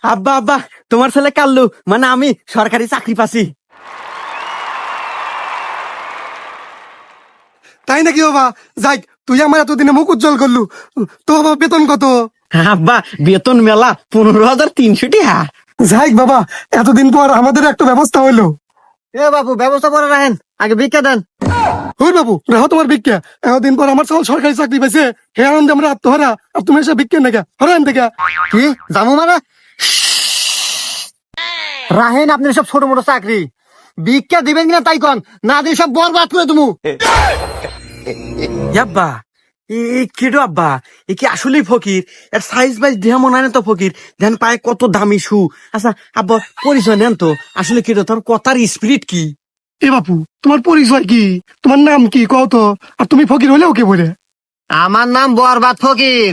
আব্বা আব্বা তোমার ছেলে কাল্লু মানে আমি সরকারি চাকরি পাচ্ছি। তাই নাকি বাবা? যাই, তুই আমার এতদিনে মুখ উজ্জ্বল করলু। তো বাবা বেতন কত? আব্বা বেতন মেলা 15,300 টাকা। যাই বাবা, এতদিন পর আমাদের একটা ব্যবস্থা হইলো। এ বাবু ব্যবস্থা করে রাখেন, আগে ভিক্ষা দেন। হই বাবু, রাহো তোমার ভিক্ষা। এতদিন পর আমার সব সরকারি চাকরি পাইছে, হে আনন্দে আমরা আত্মহারা। আর তুমি এসে ভিক্ষা নাকি হরান থেকে? কি জামু মানে? রাহেন আপনি সব ছোট মোটো চাকরি, ভিক্ষা দিবেন কিনা তাই কন, না দিয়ে সব বরবাদ করে তুমি। আব্বা কেডো আব্বা এ কি আসলেই ফকির? এর সাইজ বাইজ দেহ মনে হয় না তো ফকির। দেন পায়ে কত দামি শু। আচ্ছা আব্বা পরিচয় নেন তো, আসলে কেডো তোর কথার স্পিরিট কি? এ বাপু, তোমার পরিচয় কি? তোমার নাম কি কও তো? আর তুমি ফকির হলেও কে বলে? আমার নাম বরবাদ ফকির।